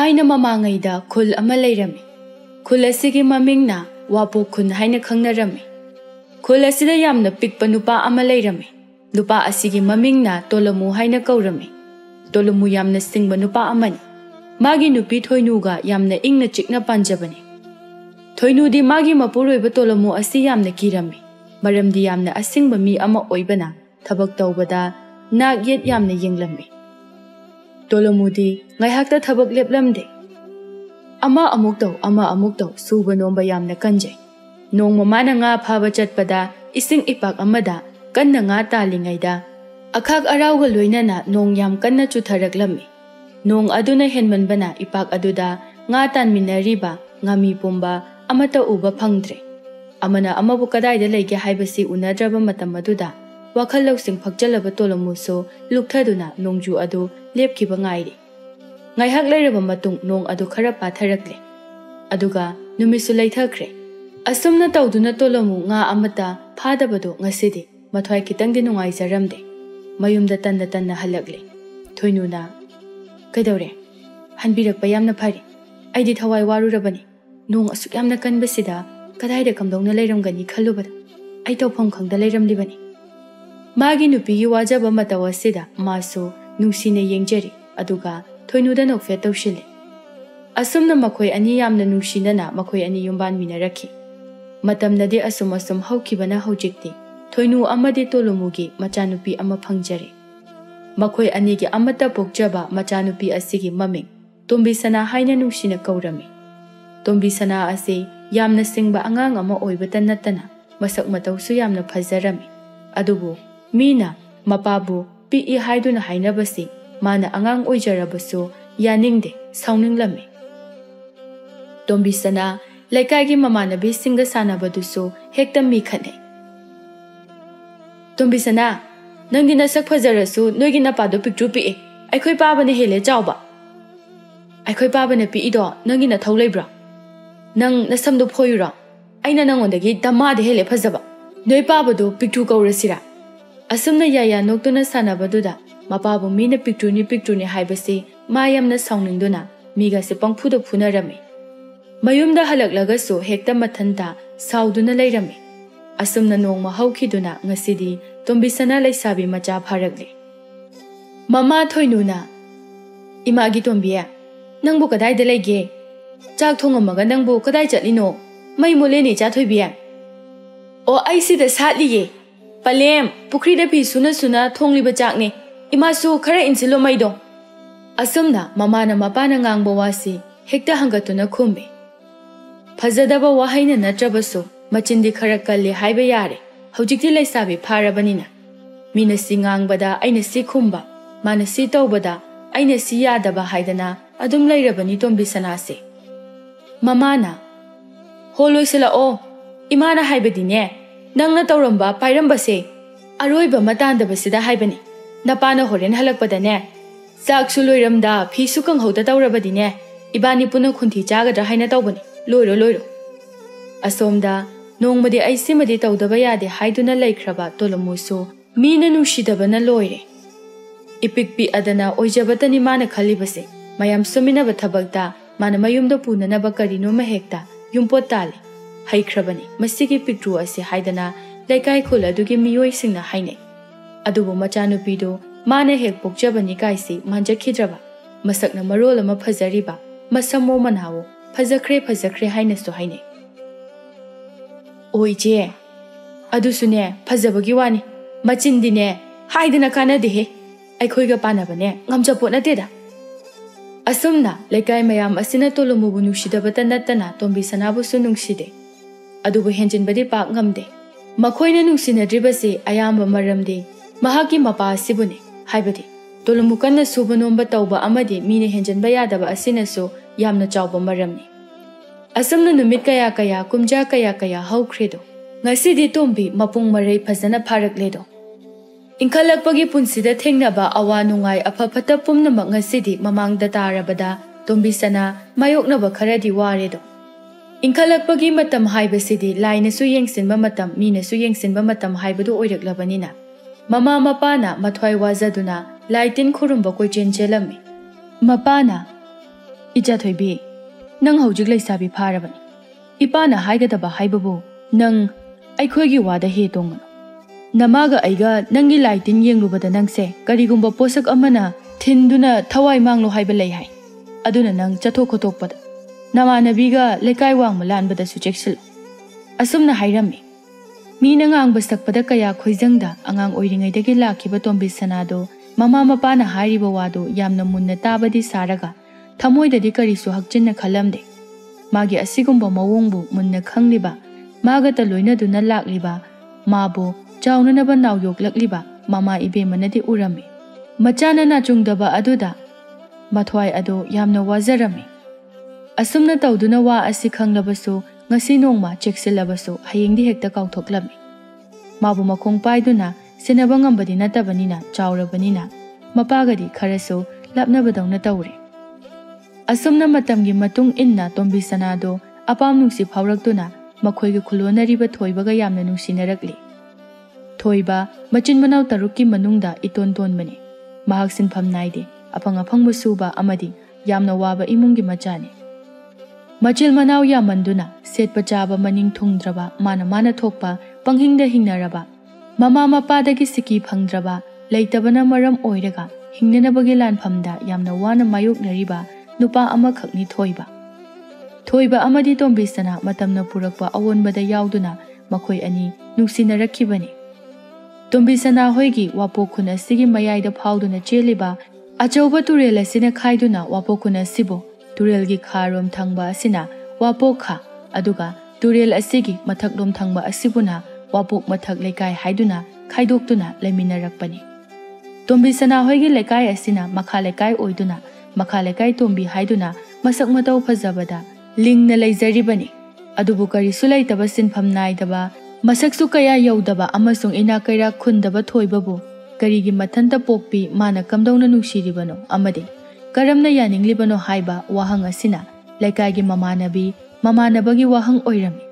Thaina mamangayda khul ama leirami. Khul asigi mamingna wapo khun haina khangnarami. Khul asida yamna pikpa nupa ama leirami. Nupa asigi mamingna Tolamu haina kaurami. Tolamu yamna singba nupa amani. Magi nupi Thoinuga yamna ingna chikna panjabani. Thoinudi magi mapuroiba Tolamu asi yamna kirami. Maramdi yamna asingba mi ama oibana thabak tawbada nak yet yamna yenglami. Tolamudi ngaihakta thabak leplamde. Ama amuk taw suba nomba yamna kanjay. Nong mamana nga phaba chatpada ising ipak amada kanna nga talingayda. Akhak arawga loinana nong yam kanna chutharaklami. Nong aduna henmanbana ipak aduda nga tanminariba ngami pumba amata uba phangdre. Amana amabu kadayda lege haibasi unadraba matam aduda wakhal lawsing phakjalaba Tolamuso lukthaduna nongju adu lepkiba ngairi. Ngaihak lairaba matung nong adu khara patharakle. Aduga numisu laithakre. Asumna tawduna Tolamu nga amata phadabado ngasidi mathwai kitangdi nungaijaramde. Mayumda tanna halakle. Thoinuna kaidawre hanbirakpa yamna phari. Aidi thawai warurabani. Nong asuk yamna kanbasida kadayda kamdongna leiramgani khallubada. Ai tawpham khangda leiramlibani. Magi nupigi wajaba matawasida maso nungsina yengjari aduga Thoinuda nokfe tawshile. Asumna makhoi ani yamna nungsinana makhoi ani yumban minaraki. Matamnadi asum haukibana haujikti Thoinu amadi Tolamugi machanupi ama phangjari. Makhoi anigi amata pokjaba machanupi asigi maming Tombisana haina nungsina kaurami. Tombisana asi yamna singba angang ama oibata natana masak matawsu yamna phajarami. Adubu Mina mapabu pi haiduna hainabasi mana angang oijarabasu yaningde sauninglami. Tombisana laikagi mamanabi singa sanabadusu hekta mi khane. Tombisana nangdi nasak phajarasu noigi napado picture pi aikhoi pabane hele chawba. Aikhoi pabane pi ido nangi na thau leibra. Nang nasamdo phoyura aina nangondagi damade hele phajaba. Noi pabado picture kaurasira. Asumna yaya noktuna sanabaduda mapabu mina picture ni haibasi mayamna sauningduna miga se pangphuda phunarami. Mayumda halaklagasu hekta mathanta sauduna leirami. Asumna nongma haukiduna ngasidi Tombisana laisabi macha pharakle. Mama Thoinuna imagi Tombiya nangbu kadayda leige. Chak thongamaga nangbu kaday chatlino mai moleni cha Thoibiya. O aisida satliye. Palem pukrida pi suna thongliba chakne imasu khara insilo maido. Asumna mamana mapana ngangbo wasi hekta hangatuna khumbe. Phajadaba wahaina natrabasu machindi khara kalli haiba yare. Haujikti laisabi pharabanina. Mina si ngangbada aina si khumba. Mana si tawbada aina si yadaba haidana adum lairabani Tombisana se. Mamana holoisela o imana haibadine. Nangna tawramba pairamba se aroiba matandabasida haibani. Napana horen halakpadane chaksu loiramda phisu kanghauda tawrabadine ibani puna khunthi chagadra haina tawbani. Loiro. Asomda nongmadi aisimadi tawdaba yade haiduna laikhraba Tolamusu mina nungsidabana loire. Ipikpi adana oijabatani mana khalibase mayam suminaba thabakta mana mayumda punanaba karino mahekta yumpot tale. Haikhrabani masigi picture ase haidana laikai khul adugi miyoi singna haine. Adubu machanupido mana hek pokjabani kaisi manjakhidraba. Masakna marol ama phajariba masamo manawo phajakhre hainasu haine. Oije adusune phajabagi wani machindine haidana kanadehe aikhoiga panabane ngamjapot nateda. Asumna laikai mayam asina Tolamubu nungsidabata natana Tombisanabu su nungside. Adubu henjinbadi pak ngamde. Makhoina nungsinadribase ayamba maramde mahaki mapa asibune haibadi. Tolamu kanna suba nomba tawba amadi mine henjinba yadaba asinasu yamna chawba maramni. Asumna numit kaya kumja kaya haukredo. Ngasidi Tombi mapung maray phajana pharakledo. Inkhalakpagi punsida thengnaba awa nungai aphapata pumnamak ngasidi mamangda tarabada Tombisana mayoknaba kharadi waredo. Inkhalakpagi matam haibasidi lainasu yengsinba matam minasu yengsinba matam haibadu oiraklabanina. Mama mapana mathwai wazaduna laitin khurumba koichenjelami. Mapana Icha thoibi, nang hojik leisabi pharabani. Ipana haigadaba haibabu, nang aikhoigi wada he tongano. Namaga aiga nangi laitin yenglubada nangse karigumba posak amana thinduna thawai manglo haiba lei hai. Aduna nang chathok khotokpada. Namanabiga lekai wangma lanbada su cheksil. Asumna hairami. Mina ngang basakpada kaya khoijangda angang oiringaidagi lakhiba Tombisana do mama mapana hairiba wado yamna munna tabadi saraga thamoidadi karisu hakchinna khalamde. Magi asigumba mawongbu munna khangliba magata loinaduna lakliba mabu chaunanaba nawyok lakliba mama ibe manadi urami. Machana na chungdaba aduda mathwai ado yamna wazarami. Asumna tawduna wa asi khanglabasu ngasi nongma cheksilabasu hayengdi hekta kauthoklami. Mabu makong paiduna senaba ngambadi natabanina chaurabanina mapagadi kharasu lapnabadawna tawre. Asumna matamgi matung inna Tombisana do apam nungsi phawraktuna makhoigi khulonariba thoibaga yamna nungsinaragli. Thoiba machin manaw tarukki manungda iton tonbani. Mahak sinpham naide apang aphangbu suba amadi yamna waba imungi machani. Machil manaw yamanduna setpa chaba maning thungdraba mana thokpa panghingda hingnaraba mama mapadagi siki phangdraba leitabana maram oiraga hingnanabagi lanphamda yamna wana mayoknariba nupa amakhakni thoiba. Thoiba amadi Tombisana matamna purakpa awonbada yauduna makhoi ani nungsinarakhibani. Tombisana hoigi wapokhun asigi mayaida phawduna cheliba achauba turel asina khaiduna wapokhun asibo turelgi kharom thangba asina wapokha aduga turel asigi mathaklom thangba asibuna wapok mathak lekai haiduna khaidoktuna leminarakpani. Tombisana hoigi lekai asina makha lekai oiduna makha lekai tombi haiduna masak matau phajabada lingna leizaribani. Adubu karisu leitaba sinpham naidaba masaksu kaya yaudaba amasung inakaira khundaba thoibabu karigi mathanta pokpi mana kamdawna nungsiribano amade karamna yaninglibano haiba wahang asina leikaigi mamanabagi wahang oirami.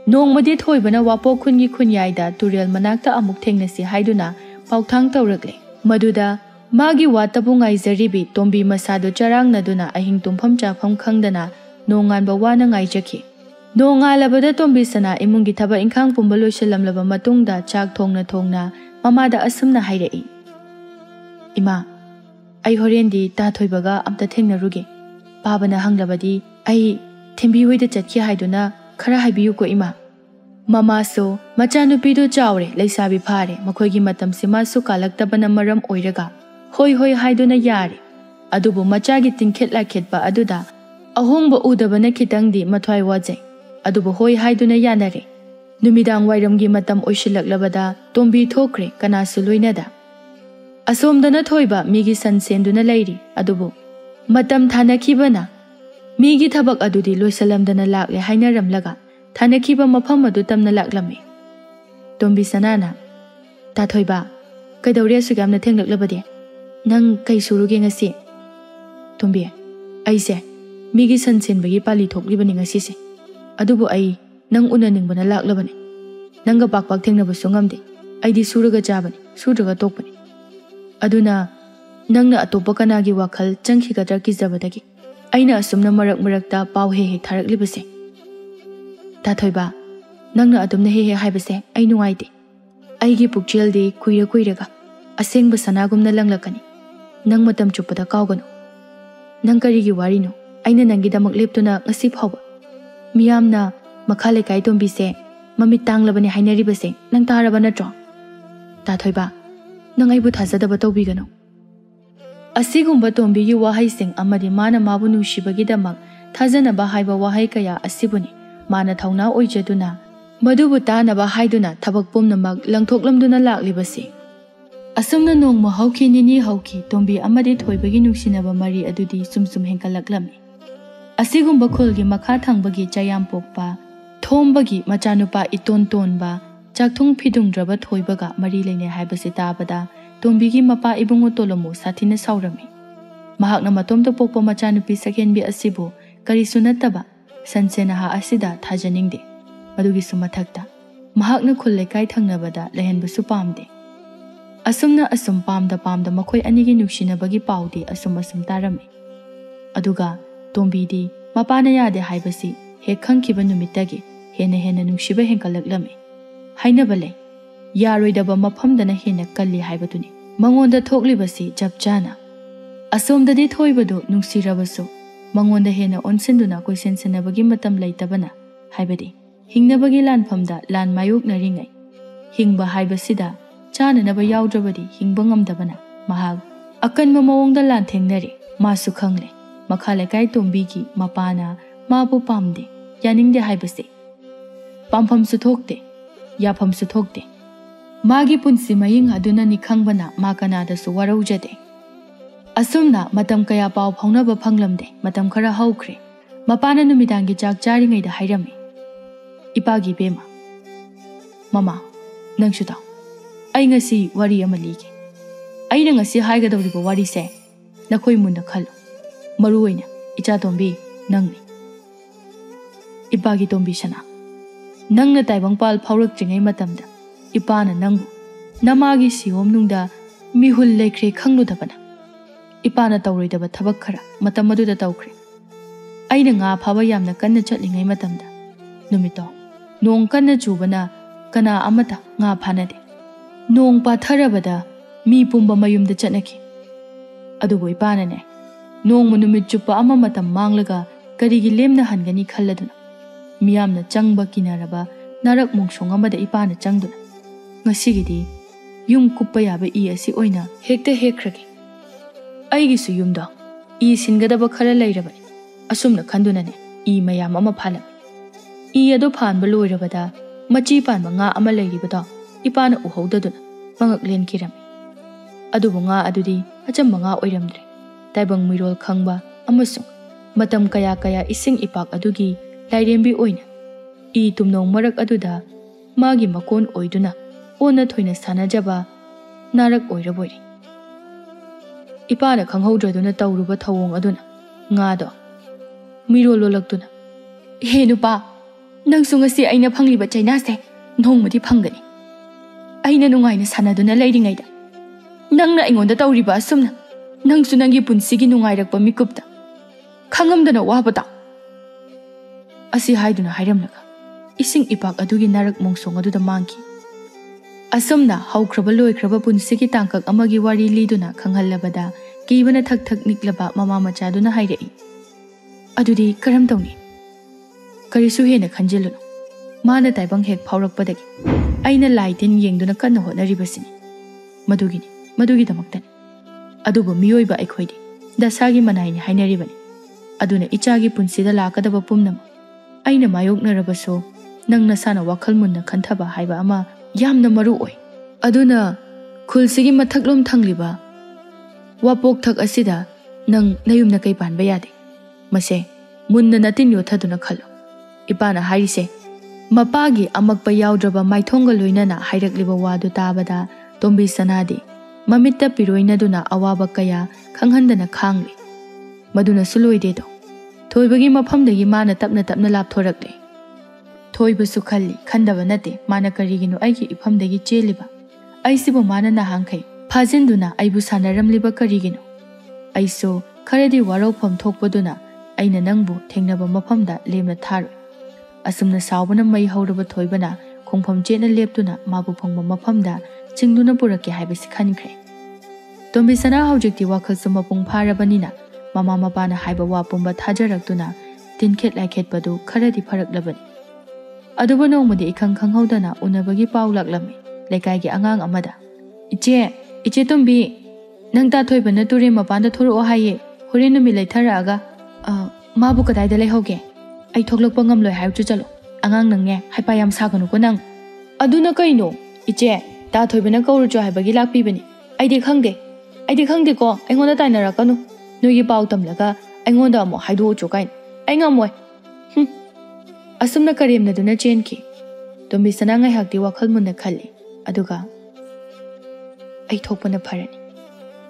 Nongmadi thoibana wapokhungi khunyaida turel manakta amuk thengnasi haiduna pauthang tawrakle. Maduda magi watabu ngaizaribi tombi masado charangnaduna ahing tumpham chapham khangdana nonganba wana ngaijaki. Nongalabada Tombisana imungi thaba ingkhang pumba loisalamlaba matungda chak thongna mamada asumna hairai. Ima, ai horendi ta thoibaga amta thengnaruge. Babana hanglabadi ai thembi hoida chatki haiduna khara haibiyu ko ima. Mama so machanupidu chawre leisabi phare makhoigi matam sima su kalaktabana maram oiraga hoi haiduna yare. Adubu machagi tingkhetla khetba aduda ahongba udabana khitangdi mathwai wajai. Adubu hoi haiduna yanare. Numidang wairamgi matam oishilaklabada tombi thokre kanasu loinada. Asomdana thoiba migi sansenduna leiri adubu matam thanakibana migi thabak adudi loisalamdana lakle hainaramlaga thanakiba mafam adu tamna laklame. Tombisana na ta thoiba kaidawre sugamna thenglaklabade nang kai suruge ngasi. Tombi aise migi sansenbagi pali thoklibani ngasi se adubu ai nang unaningbana laklabani nanga pakpak thengnabasu ngamde aidi suraga jabani sudraga tokpani aduna nangna atopa kanagi wakhal changkhigadra kizabadagi aina asumna marakta pau he tharaklibase. Ta thoiba nangna adumna he haibase ai nungaite aigi pukjeldi kuiraga asengba sanagumna langlakani nang matam chupada kawganu nang karigi warino aina nangidamak leptuna ngasi phawba miyamna makhale kai tombise mamit tanglabani hainaribase nang taraba natro. Ta thoiba nang aibu thajadaba tawbigano. Asigumba tombigi wahai sing amadi mana mabu nungshibagi-damak thajanaba haiba wahai kaya asibuni mana thauna oijaduna madubu tanaba haiduna thabak pumnamak langthoklamduna laklibase. Asumna nongma hauki nini hauki tombi amadi thoibagi nungsinaba mari adudi sumsum henkalaklami. Asigumba khulgi makha thangbagi chayam pokpa thombagi machanupa iton tonba chakthung phidungdraba thoibaga mari leine haibase tabada tombigi mapa ibungu tolomu sathina saurami. Mahakna matomda pokpa machanupi sakhenbi asibu karisu nataba sansena ha asida thajaningde madugi sumathakta mahakna khulle kai thangnabada lehenbusu pamde. Asumna asum pamda makhoi anigi nungsinabagi paudi asum tarami. Aduga Tombidi Mapana yade haibasi he khangkiba numittagi hena nungsiba henkalaklammi hainaba lei yaroidaba mafamdana hena kalli haibaduni mangonda thoklibasi chapchana asomdadi thoibadu nungsirabasu mangonda hena onsenduna koisensenabagi matam leitabana haibadi hingnabagi lanfamda lan mayoknaringai hingba haibasida chananaba yawdrabadi hingba ngamdabana mahag akanma mawongda lan thengnari masu khangle makhala kai tombigi mapana mabu pamde yaningde haibase pamfamsu thokte yafamsu thokte magi punsi maying aduna ni khangbana ma kanada su waraujade asumna matam kaya paw phaunaba phanglamde matam khara haukhre mapana numidangi chak chari ngai da hairami ipagi bema mama nangsu taw ai ngasi wari ama lige aina ngasi haigadawriba wari se nakhoi munda khalo maruoina icha tombi nangni ipagi tombisana nangna taibangpal phaurak tringai matamda ipana nangbu namagi siom nungda mihul lekhre khangludabana ipana tawroidaba thabak khara matam aduda tawkhre aina nga phaba yamna kanna chatlingai matamda numito nong kanna chubana kana amata nga phanade nong patharabada mi pumba mayumda chatnaki adubo ipana ne nong munumit chupa ama matam manglaga karigi lemna hangani khalladuna miyamna changba kinaraba narak mungsong amada ipana changduna ngasigidi yum kuppa yaba I asi oina hekta hekragi aigi su yumdo I singadaba khara leirabani asumna khanduna ne I mayam ama phalam I ado phanba loirabada machi panba nga ama leiribado ipana uhodaduna mangak len kirami adubu nga adudi achamba nga oiramdre taibang mirol khangba amasung matam kaya ising ipak adugi lairembi oina I tumnong marak aduda magi makon oiduna ona thoina sanajaba narak oirabori ipana khanghodraduna tawruba thawong aduna ngado mirol lolaktuna he nupa nangsu ngasi aina phangliba chaina se nongmadi phangani aina nungaina sanaduna leiringaida nangna aingonda tawriba asumna nangsu nangi punsigi nungairakpa mikupta khangamdana wabata asi haiduna hairamlaga ising ipak adugi narak mongsong aduda mangki asumna haukraba loikraba punsigi tangkak amagi wari liduna khanghallabada kibana thak niklaba mama machaduna hairei adudi karam tawni karisu hena khanjilunu mana taibang hek phaurakpadagi aina laitin yengduna kanna honaribasini madugi damaktani adubu miyoiba aikhoidi dasagi manaini hainaribani aduna ichagi punsida lakadaba pumnam aina mayoknarabaso nangna sana wakhal munna khanthaba haiba ama yamna maru oi aduna khulsigi mathaklom thangliba wapok thak asida nang nayumna kai panba yade mase munna natin yothaduna khalo ipana hairise mapagi amakpa yawdraba maithonga loinana hairakliba wadu tabada tombi sanadi mamitta piroina duna awaba kaya khanghandana khangli maduna suloide do thoibagi mafamdagi mana tapna lapthorakle thoibasu khalli khandaba nate mana karigino aigi ifamdagi cheliba aisibo mana na hangkai phajinduna aibu sanaramliba karigino aiso kharadi warofam thokpaduna aina nangbu thengnaba mafamda lemna tharu asumna sawbana mai hauraba thoibana khongpham chena leptuna mabu phongba mafamda chingduna purake haibasi khankre tombisana haujikti wakhalsu mapung pharabanina mama mapana haiba wapumba thajarakduna tinkhet laikhet padu kharadi pharaklabani aduba nongmadi ikhang khanghaudana unabagi paw laklami lekai angang amada iche tombi nang ta thoibana ture mapanda thoro haye hore numi leitharaga mabu kadai da lehoge ai thoklakpa ngamloi haibchu chalo angang nangne haipa yam saganu ko nang aduna kaino iche ta thoibana kauru jo haibagi lakpi bani aidi khangde ko aingonda tainarakanu nogi paw tamlaga aingonda amo haido chu kain ai ngamoi asumna karemna duna chenki tombi sana ngai hakti wakhal munna khalli aduga ai thokpana pharani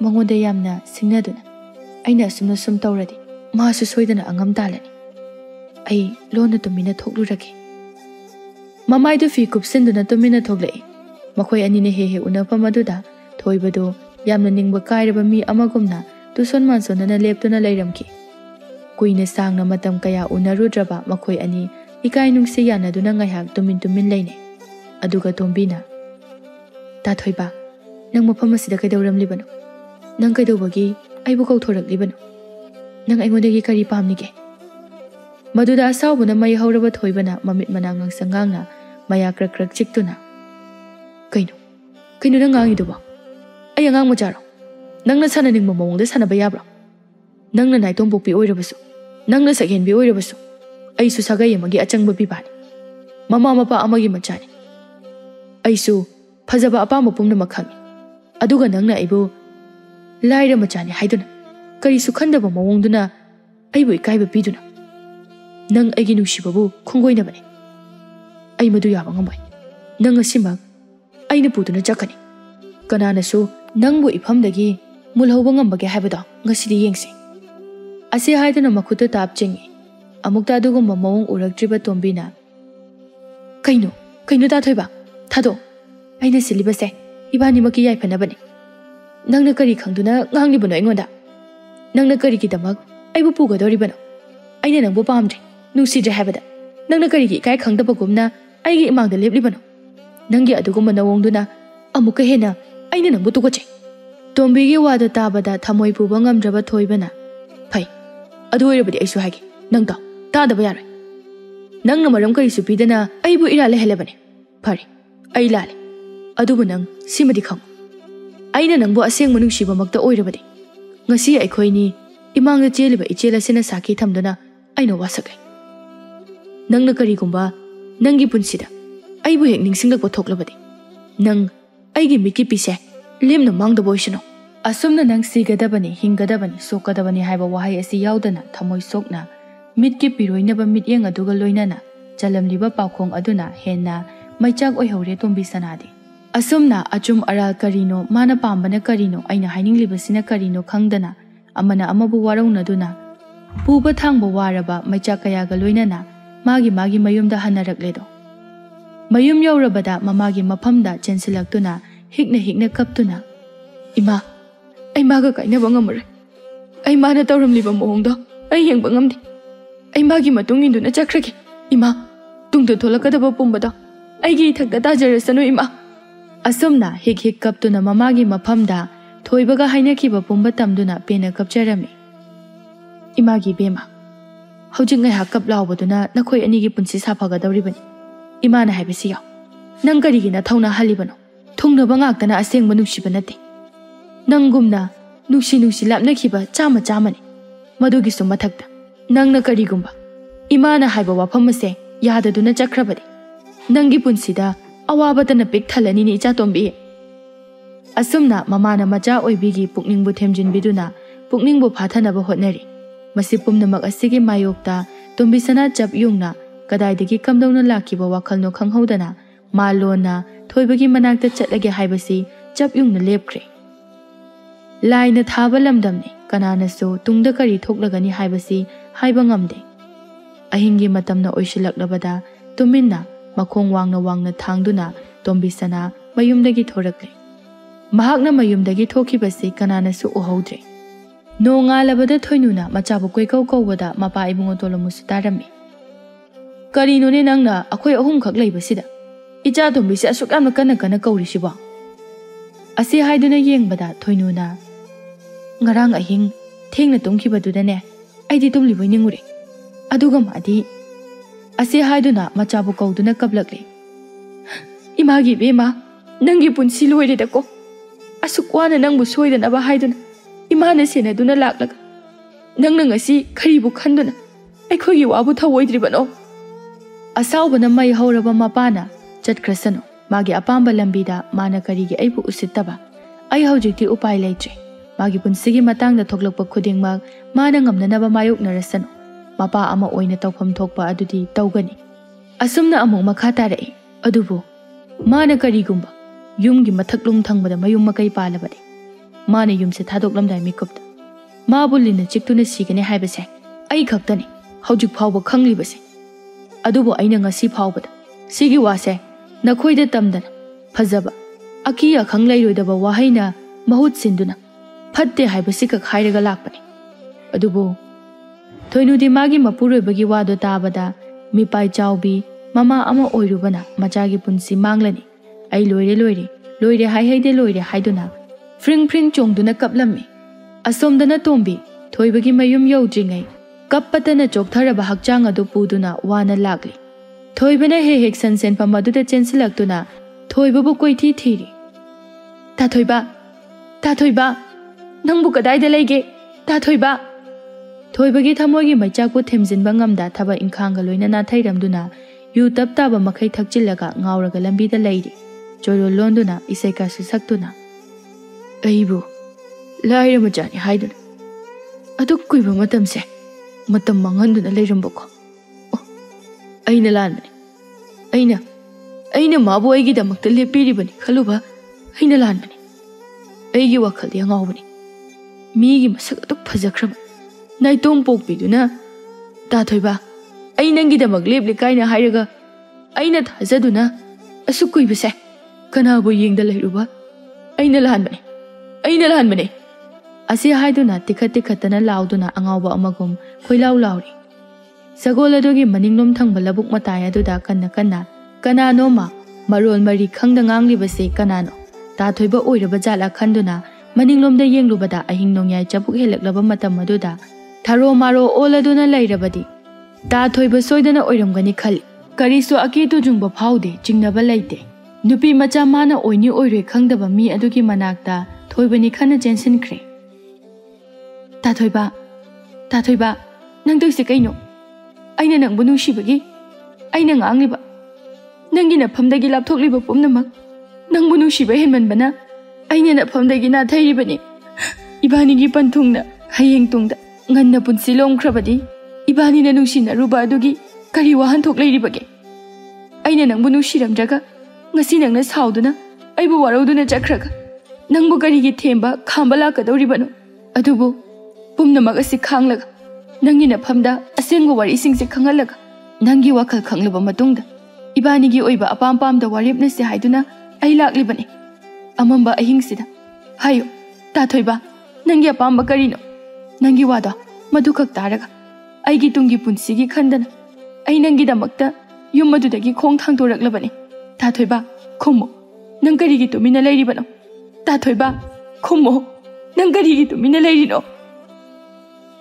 mangoda yamna singnaduna aina asumna sum tawradi masu soidana angam talani ai lona tumina thoklurage mamai du fi kupsinduna tumina thoklai makhoi anine he unapa maduda thoibado yamna ningba kairaba mi amagumna tu sonman sonana leptuna leiramki Kuina sangna matam kaya unarudraba makhoi ani ikai nungsi yanaduna ngaihak tumin leine. Aduga Tombina, Tathoiba, nang mafam asida kaidauramlibano. Nang kaidawbagi aibu kauthoraklibano. Nang aingondagi kari pamnige. Maduda asawbuna mai hauraba thoibana mamit manangang sangangna maya krak chiktuna. Kaino nang ngangiduba. Ay angang macharo. Nang na sananing mamawongda sanaba yabra. Nang na naitong pokpi oirabasu. Nang na saghenbi oirabasu. Ay su sagay amagi achangba bibani. Mama mapa amagi machani. Ay su phajaba apama pumnamak khangi. Aduga nangna aibu laira machani haiduna. Kari su khandaba mawongduna aibu ikaiba piduna. Nang aigi nungsibabu khongoinabani. Ay madu yaba ngambai. Nang asimak aina puduna chakani. Kananasu nangbu ifamdagi mulhauba ngambage haibado ngasidi yengsi. Asi haiduna makhuta tapchingi. Amukta adugumba mawong uraktriba Tombina. Kaino Tathoiba. Thado, aina silibase, ibani maki yaifanabani. Nangna kari khangduna nganglibano aingonda. Nangna kari kidamak aibu pugadoribano. Aina nangbu pamdre, nungsidre haibada. Nangna kari ki kai khangdabagumna aigi imangda leblibano. Nangi adugumba nawongduna amuka hena aina nangbu tukoche. Tombigi wada tabada thamoi puba ngamdraba thoibana. Phai, adu oirabadi aisu haigi. Nangta, tadaba yaroi. Nangna maram kari supidana aibu irale helebani. Phari. Ay lali. Adubu nang simadi khang. Aina nangbu aseng manungsiba makta oirabadi. Ngasi aikhoini imangda cheliba ichela sina saki thamduna aina wasakai. Nangna karigumba nangi punsida aibu hek ningsinglakpa thoklabadi. Nang aigi miki pise lemna mangdaba oisino. Asumna nang sigadabani hingadabani sokadabani haiba wahai asi yaudana thamoi sokna mitki piroinaba mityeng aduga loinana chalamliba paukhong aduna henna Maichak oihore Tombisanadi. Asumna achum aral karino mana pambana karino aina haininglibasina karino khangdana amana amabu waraunaduna puba thangba waraba maichak kayaga loinana magi mayumda hanarakledo. Mayum yaurabada mamagi maphamda chensilaktuna hikna kaptuna. Ima, ay maga kainaba ngamare. Ay mana tawramliba mawongdo ay yengba ngamdi. Ay magi matung induna chakragi. Ima, tungda tholakadaba pumbada. Aigi thakda tajarasanu ima. Asumna hik kaptuna mamagi maphamda thoibaga hainakiba pumba tamduna pena kapcharami. Imagi bema. Haujing ngai hakap laubaduna nakhoi anigi punsi sapagadawribani. Imana haibasi yaw. Nang karigina thauna halibano. Thungnaba ngaktana asengba nungsiba nate. Nanggumna nungsi lapnakiba chamani. Madugisu mathakta. Nangna karigumba. Imana haiba wafam ase yadaduna chakrabadi. Nangi punsida awabadana pik thalani ni icha Tombi. Asumna mamana macha oibigi pukningbu themjinbiduna pukningbu phathanaba hotnari. Masi pumnamak asigi mayokta Tombisana chap yungna kadaidagi kamdawna lakiba wakhalno khanghaudana malona thoibagi manakta chatlage haibasi chap yungna lepkre. Laina thaba lamdamni kananasu tungda kari thoklagani haibasi haiba ngamde. Ahingi matamna oishilaklabada Tombina makhong wangna thangduna Tombisana mayumdagi thorakle. Mahakna mayumdagi thokibasi kananasu uhaudre. Nongalabada thoinuna machabu koikau kaubada mapa ibungo tolomusu tarami. Karino ne nangna akhoi ahum khak leibasida. Icha Tombisi asuk yamna kana kaurisiba. Asi haiduna yengbada thoinuna ngarang ahing thengna tumkhibadudane aidi tumliboi ningure. Aduga madi Asi haiduna machabu kauduna kablakle. Imagi bema nangi punsi loiredako. Asukwana nangbu soidanaba haiduna imana senaduna laklaga. Nangna ngasi karibu khanduna aikhogi wabu thawoidribano. Asawbana mai hauraba mapana chatkrasano magi apamba lambida mana karigi aibu usittaba. Ai haujikti upai leitre. Magi punsigi matangda thoklakpa khudingmak mana ngamnanaba mayoknarasano. Mapa ama oina tawpham thokpa adudi tawgani. Asumna among makha tarai. Adubu mana karigumba yumgi mathaklung thangbada mayum makai palabadi. Mana yumse thadoklamdai mikupta. Mabulina chiktuna sigane haibase. Ai khaktani haujik phawba khanglibase. Adubu aina ngasi phawbada sigi wase nakhoida tamdana phajaba akiya khanglairoidaba wahaina mahut sinduna phatte haibasi ka khairaga lakpani. Adubu Thoinudi magi mapuroibagi wado tabada mipai chaubi mama ama oirubana machagi punsi manglani ai loire haide loire haiduna fring chongduna kaplami asomdana tombi thoibagi mayum yodringai kappatana choktharaba hakchang adu puduna wana lagli thoibana hek sansen pamaduda chensilaktuna thoibabu koithi thiri ta thoiba nangbu kadaida leige ta thoiba thoibagi thamogi maichakpu themjinba ngamda thaba inkhanga loinana thairamduna yu taptaba makhai thakchillaga ngauraga lambida leiri joiro londuna isaika susaktuna aibu laira majani haiduna adu kuiba matamse matam manganduna leirambako aina lanbani aina mabu aigi damakta lepiribani khaluba aina lanbani aigi wakhaldi angawbani migi masak adu phajakrama naitong pokpiduna ta thoiba ai nangi damak lepli kaina hairaga aina thajaduna asu kuibase kanabu yengda leiruba aina lanbani asi haiduna tikhatana lauduna angawba amagum khoilau lauri sagol adugi maninglom thangba labuk matai aduda kananoma marol mari khangda nganglibase kanano ta thoiba oiraba jala khanduna maninglomda yenglubada ahing nongyai chapuk helaklaba matam aduda tharo maro oladuna leirabadi ta thoiba soidana oiramgani khali karisu akitu jungba phaude jingnaba leite nupi macha mana oini oire khangdaba mi adugi manakta thoibani khana jensinkhre ta thoiba nang doise kaino aina nang bunu shibagi aina ngangliba nangi na phamdagi lapthokliba pumnamak nang bunu shiba heman bana aina na phamdagi na thairibani ibani gi panthungna hayeng tungda nganna punsi lomkhrabadi ibani na nushina ruba adugi kari wahan thokleiribage aina nang bunu shiramdraga ngasi nang na sauduna aibu warauduna chakraga nangbu kari gi themba khambala kadoribano adubu pumnamak asi khanglaga nangi na phamda asengwa wari singse khangalaga nangi wakhal khanglaba matungda ibani gi oiba apam da waripna se haiduna ai laklibani amamba ahingsida hayo ta thoiba nangi apamba karino nangi wada madukak taraga aigi tungi punsigi khandana ai nangi damakta yum madudagi khong thangdoraklabani ta thoiba khomo nang karigi tumina leiribano ta thoiba khomo nang karigi tumina leirino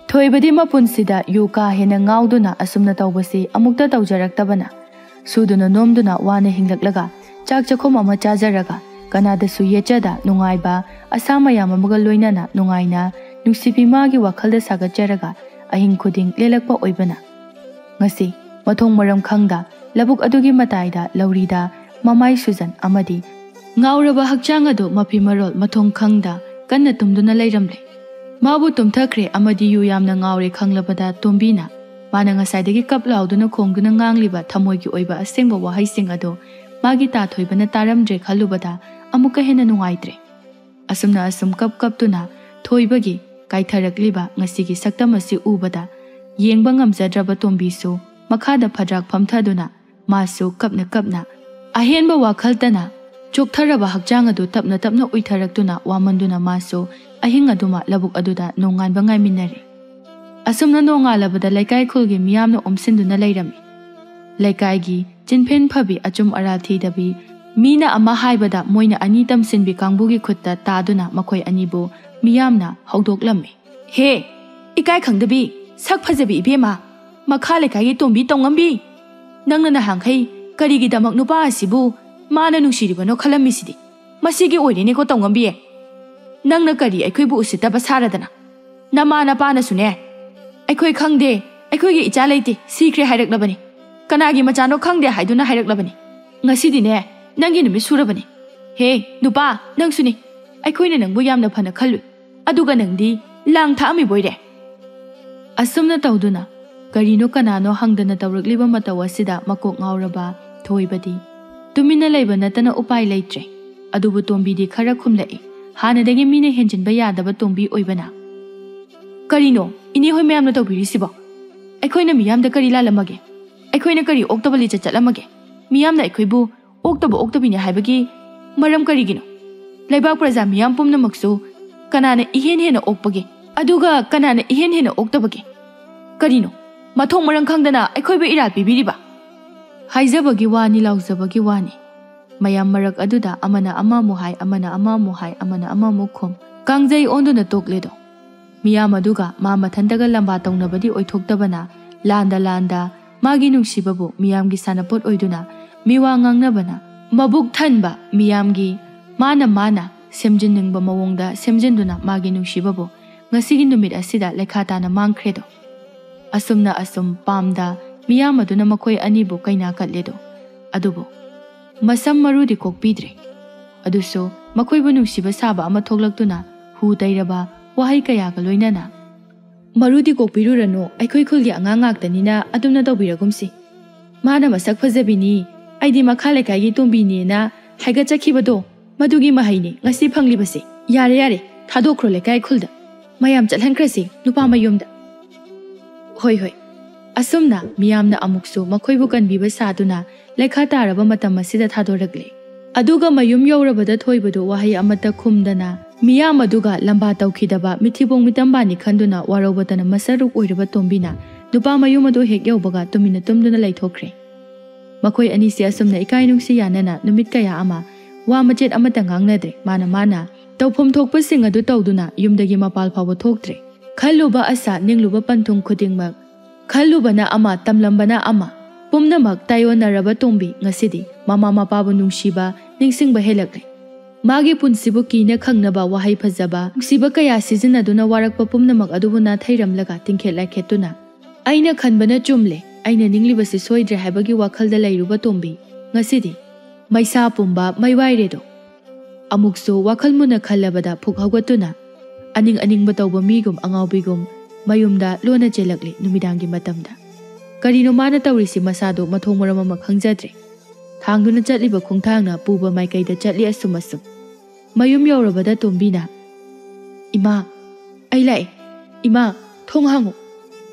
thoibadi mapunsida yuka hena ngauduna asumna tawbasi amukta tawjaraktabana suduna nomduna wana hinglaklaga chak chakhom ama chajaraga kanada su yechada nungaiba asama yama mugal loinana nungaina nusibi magi wakhalda sagajaraga ahing khuding lelakpa oibana ngasi mathong maram khangda labuk adugi mataida laurida mamai sujan amadi ngauraba hakchang adu mapi marol mathong khangda kanna tumduna leiramle mabu tumthakre amadi yu yamna ngaure khanglabada tombina mana ngasaidagi kap lauduna khongduna ngangliba thamoigi oiba asengba wahai sing ado magi ta thoibana taramdre khalubada amuka hena nungaitre asumna asum kap tuna thoibagi kaitharakliba ngasigi saktamasi ubada yengba ngamjadraba tombisu makhada phadrak phamthaduna masu kapna ahenba wakhaltana choktharaba hakchang adu tapna uitharaktuna wamanduna masu ahinga duma labuk aduda nonganba ngaiminare asumna nongalabada laikai khulgi miyamna omsinduna leirami laikai gi jinphen phabi achum arathi dabi mina ama haibada moina ani tamsinbi kangbugi khutta taduna makhoi anibu miyamna haudoklami he ikai khangdabi sak phajabi ibema makha laikai tombi tongambi nangna na hangkhai karigi damak nupa asibu mana nungsiribano khalamisidi masigi oirine ko tongambi nangna kari aikhoibu usitaba saradana namana pana sune aikhoi khangde aikhoi gi icha leite secret hairaklabani kanagi machano khangde haiduna hairaklabani ngasidine nangi numi surabani he nupa nang suni aikhoi nangbu yamna phana khallu aduga nangdi lang thami boire asumna tawduna karino kanano hangdana tawrakliba matawasida makok ngauraba thoibadi tumina leiba natana upai leitre adubu tombidi khara khumlai hanadagi mine henjinba yadaba tombi oibana karino ini hoi mayamna tawbirisibo aikhoina miyamda kari lalamage aikhoina kari oktabali chatlamage miyamna aikhoibu oktabini haibagi maram karigino leibak praja miyam pumna maksu kanana ihen hena okpage aduga kanana ihen hena oktabage Karino, mathong marang khangdana aikhoiba irat pibiriba. Haijabagi wani laujabagi wani. Mayam marak aduda amana ama muhai amana ama muhai amana ama mukhum. Kangjai onduna tokledo. Miyam aduga ma mathandaga lamba taunabadi oithoktabana landa landa magi nungsibabu miyamgi sanapot oiduna miwa ngangnabana mabuk thanba miyamgi mana semjinningba mawongda semjinduna magi nungsibabu ngasigi numit asida lekhatana mangkhredo. Asumna asum pamda miyam aduna makhoi anibu kaina katledo. Adubu masam marudi kokpidre. Aduso makhoi nungsiba saba ama thoglaktuna hu tairaba wahai kaya ka loinana. Marudi kokpirurano aikhoi khulgi angang ngaktanina adumna tawbiragumsi. Mana masak phajabini aidi makha lekaigi tombini na haiga chakhibado madugi mahaini ngasi phanglibase. Yare thadokro lekai khulda mayam chalhankrasi nupa mayumda. Hoi asumna miyamna amuksu makhoibu kanbiba saduna lekha taraba matam asida thadoragle. Aduga mayum yaurabada thoibado wahai amata khumdana miyam aduga lamba tawkhidaba mithibong mitambani khanduna warobatana masaruk oiraba tombina nupa mayum adu hek yaubaga tumina tumduna laithokre. Makhoi anisi asumna ikai nungsi yanana numit kaya ama wa machet amata ngangnadre mana tawphom thokpasing adu tawduna yumdagi mapal phawa thoktre. Khalluba asa ningluba panthung khudingmak khallubana ama tamlambana ama pumnamak tayonaraba tombi ngasidi mama mapabu nungsiba ningsingba helakle. Magi punsibu kina khangnaba wahai phajaba nungsiba kaya sizinaduna warakpa pumnamak adubuna thairamlaga tingkhelai khetuna aina khanbana chumle aina ninglibasi soidre haibagi wakhalda lairuba tombi ngasidi maisa pumba maiwairedo. Amukso wakhalmuna khallabada phukhagatuna aning batawba migum angaubigum mayumda lona chelakle numidangi matamda. Karino mana tawrisi masado mathong maramama khangjadre. Thangduna chatliba khongthangna puba maikaida chatli asum. Mayum yaurabada tombina ima ai lai ima thong hangu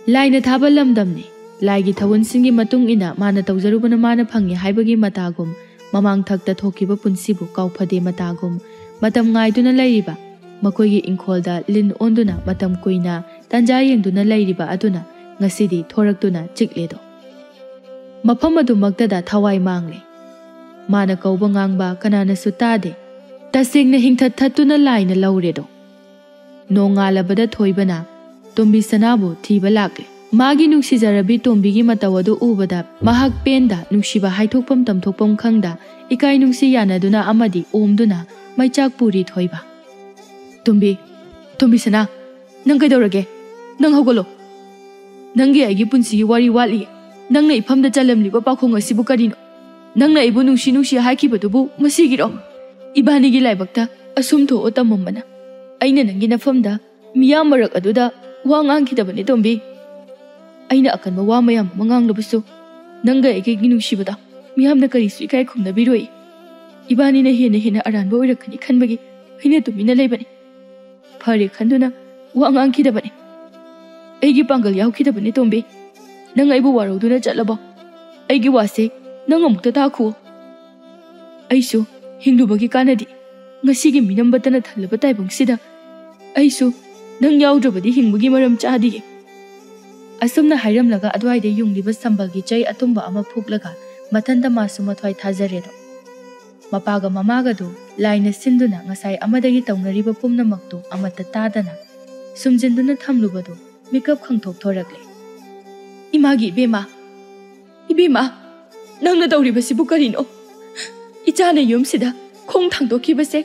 laina thaba lamdamni laigi thawunsingi matung ina mana tawjarubana mana phangi haibagi matagum mamang thakta thokiba punsibu kauphade matagum matam ngaiduna lairiba makoigi ingkholda lin onduna matam kuina tanja yengduna lairiba aduna ngasidi thoraktuna chikledo. Mafam adu magtada thawai mangle. Mana kauba ngangba kanana sutade. Tasingna hingthat thatuna laina lauredo. Nongalabada thoibana tombisanabu thiba lakle. Magi nuksijarabi tombigi matawadu ubada mahak penda nuksiba haithokpam tamthokpam khangda ikai nungsi yanaduna amadi omduna maichak puri thoiba. Tombisana nang kaidorage nang hogolo nangi aigi punsigi wari wali nangna ifamda chalamliba pakhong asibu karino nangna ibu nungsi haikibadubu masigiro ibanigi laibakta asum tho otamambana aina nangi nafamda miyam marak aduda wa ngangkidabani tombi aina akanba wa mayam manganglabsu nanga aigi nungsibada miyamna karisu ikai khumnabiroi ibani na hena aranba oirakani khanbagi aina tumina laibani phare khanduna wa ngangkidabani aigi pangal yaukidabani tombi nang aibu waroduna chatlabo aigi wase nang amukta takhu aisu hinglubagi kanadi ngasigi minambatana thalaba taibungsida aisu nang yaudrabadi hingbagi maram chadi. Asumna hairamlaga adwaide yungliba sambalgi chai atumba ama phuklaga mathanda masu mathwai thajaredo. Mapaga mamaga do laina sinduna ngasai amadagi taunariba pumnamaktu amata tadana sumjinduna thamlubado mikap khangthok thorakle. Imagi ibema nangna tawribasibu karino ichana yumsida khong thangdokibase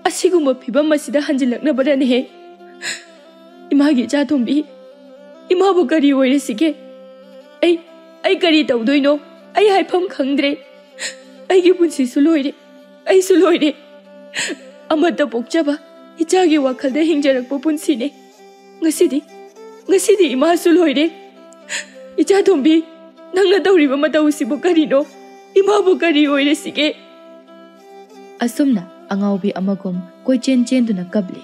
asiguma phibam masida hanjilaknabarane he. Imagi cha thombi imabu kari oiresige ai kari tawdoino ai haifam khangdre aigi punsi suloire ai suloire amata pokchaba ichagi wakhalda hingjarakpa punsine ngasidi ima suloire icha thombi nangna tawriba matawsibu karino imabu kari oiresige. Asumna angaubi amagum koi chen duna kabli.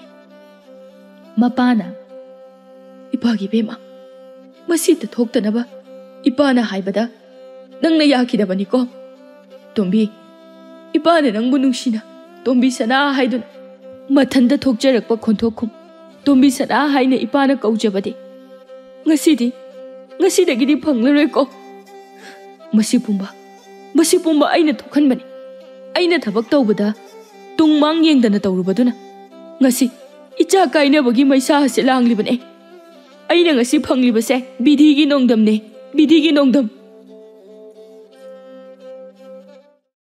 Mapana ipagi bema masita thoktanaba ipana haibada nangna yakidabani ko tombi ipana nangbu nungsina tombisana haiduna mathanda thokjarakpa khonthokum tombisana haina ipana kaujabade ngasidi Ngasidagidi phanglaroiko. Masi pumba aina thokhanbani. Aina thabak tawbada tungmang yengdana tawrubaduna. Ngasi icha kainabagi maisa hase langlibane. Aina ngasi phanglibase bidhigi nongdamne. Bidhigi nongdam.